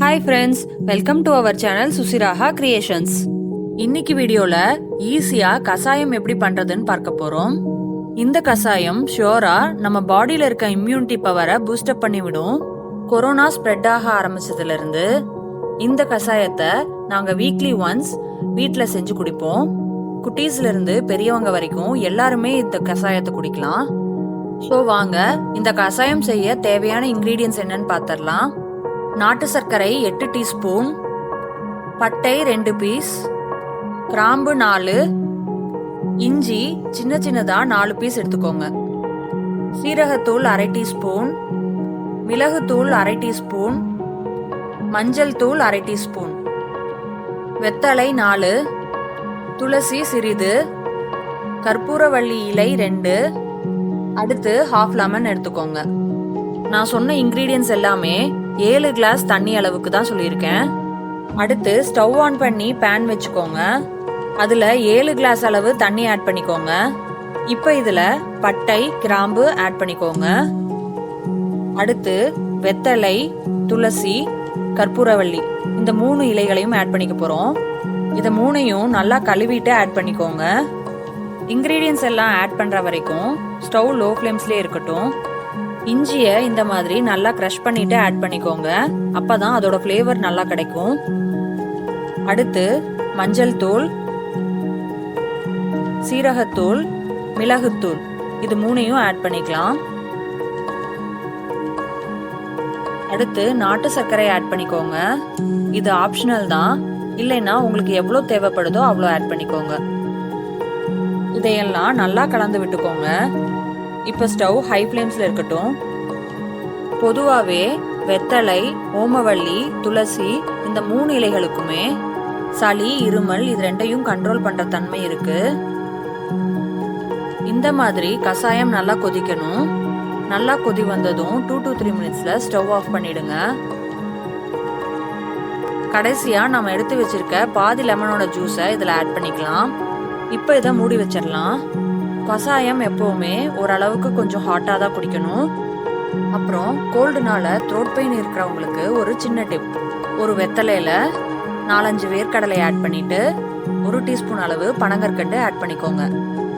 Hi friends, welcome to our channel Susiraha Creations. இன்னைக்கு வீடியோல ஈஸியா கசாயம் எப்படி பண்றதுன்னு பார்க்க போறோம். இந்த கசாயம் ஷியோரா நம்ம பாடியில இருக்க இம்யூனிட்டி பவரை பூஸ்ட் அப் பண்ணி விடும். கொரோனா ஸ்ப்ரெட் ஆக ஆரம்பிச்சதுல இருந்து இந்த கசாயத்தை நாங்க வீக்லி ஒன்ஸ் வீட்ல செஞ்சு குடிப்போம். குட்டீஸ்ல இருந்து பெரியவங்க வரைக்கும் எல்லாருமே இந்த கசாயத்தை குடிக்கலாம். ஸோ வாங்க இந்த கசாயம் செய்ய தேவையான இன்கிரீடியன்ஸ் என்னன்னு பார்த்தரலாம். நாட்டு சர்க்கரை 8 டீஸ்பூன், பட்டை 2 பீஸ், கிராம்பு 4, இஞ்சி சின்ன சின்னதா 4 பீஸ் எடுத்துக்கோங்க, சீரகத்தூள் 1/2 டீஸ்பூன், மிளகுத்தூள் 1/2 டீஸ்பூன், மஞ்சள் தூள் 1/2 டீஸ்பூன், வெத்தலை 4, துளசி சிறிது, கற்பூரவள்ளி இலை 2, அடுத்து 1/2 லெமன் எடுத்துக்கோங்க. நான் சொன்ன இன்கிரீடியன்ஸ் எல்லாமே 7 கிளாஸ் தண்ணி அளவுக்கு தான் சொல்லியிருக்கேன். அடுத்து ஸ்டவ் ஆன் பண்ணி பேன் வச்சுக்கோங்க. அதுல 7 கிளாஸ் அளவு தண்ணி ஆட் பண்ணிக்கோங்க. இப்போ இதுல பட்டை கிராம்பு ஆட் பண்ணிக்கோங்க. அடுத்து வெத்தலை, துளசி, கற்பூரவள்ளி இந்த 3 இலைகளையும் ஆட் பண்ணிக்க போறோம். இத 3ஐயும் நல்லா கழுவிட்டு ஆட் பண்ணிக்கோங்க. இன்கிரீடியன்ஸ் எல்லாம் ஆட் பண்ற வரைக்கும் ஸ்டவ் லோ ஃப்ளேம்ஸ்லயே இருக்கட்டும். இஞ்சியை இந்த மாதிரி நல்லா க்ரஷ் பண்ணிட்டு ஆட் பண்ணிக்கோங்க, அப்பதான் அதோட ஃப்ளேவர் நல்லா கிடைக்கும். அடுத்து மஞ்சள் தூள், சீரகத்தூள், மிளகுத்தூள் இது 3ஐயும் ஆட் பண்ணிக்கலாம். அடுத்து நாட்டு சர்க்கரை ஆட் பண்ணிக்கோங்க. இது ஆப்ஷனல் தான், இல்லைன்னா உங்களுக்கு எவ்வளோ தேவைப்படுதோ அவ்வளோ ஆட் பண்ணிக்கோங்க. இதையெல்லாம் நல்லா கலந்து விட்டுக்கோங்க. இப்போ ஸ்டவ் ஹை ஃப்ளேம்ஸ்ல இருக்கட்டும். பொதுவாகவே வெத்தலை, ஓமவள்ளி, துளசி இந்த 3 இலைகளுக்குமே சளி, இருமல் இது 2ஐயும் கண்ட்ரோல் பண்ற தன்மை இருக்கு. இந்த மாதிரி கசாயம் நல்லா கொதிக்கணும். நல்லா கொதி வந்ததும் 2 to 3 மினிட்ஸ்ல ஸ்டவ் ஆஃப் பண்ணிடுங்க. கடைசியா நம்ம எடுத்து வச்சிருக்க பாதி லெமனோட ஜூஸை இதுல ஆட் பண்ணிக்கலாம். இப்போ இதை மூடி வச்சிடலாம். கசாயம் எப்பவுமே ஓரளவுக்கு கொஞ்சம் ஹாட்டாக தான் குடிக்கணும். அப்புறம் கோல்டுனால த்ரோட் பெயின் இருக்கிறவங்களுக்கு ஒரு சின்ன டிப். ஒரு வெத்தலையில 4-5 வேர்க்கடலை ஆட் பண்ணிட்டு 1 டீஸ்பூன் அளவு பனங்கற்கண்டு ஆட் பண்ணிக்கோங்க.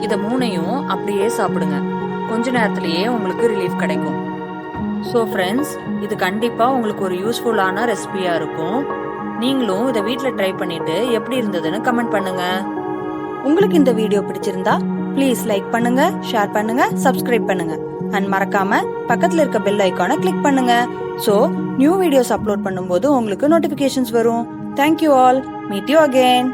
இதை 3ஐயும் அப்படியே சாப்பிடுங்க. கொஞ்ச நேரத்திலேயே உங்களுக்கு ரிலீஃப் கிடைக்கும். ஸோ ஃப்ரெண்ட்ஸ், இது கண்டிப்பாக உங்களுக்கு ஒரு யூஸ்ஃபுல்லான ரெசிபியாக இருக்கும். நீங்களும் இதை வீட்டில் ட்ரை பண்ணிட்டு எப்படி இருந்ததுன்னு கமெண்ட் பண்ணுங்க. உங்களுக்கு இந்த வீடியோ பிடிச்சிருந்தா ப்ளீஸ் லைக் பண்ணுங்க, ஷேர் பண்ணுங்க, சப்ஸ்கிரைப் பண்ணுங்க அண்ட் மறக்காம பக்கத்துல இருக்க பெல் ஐகானை கிளிக் பண்ணுங்க. ஸோ நியூ வீடியோஸ் அப்லோட் பண்ணும்போது உங்களுக்கு நோட்டிபிகேஷன்ஸ் வரும். Thank you all. Meet you again.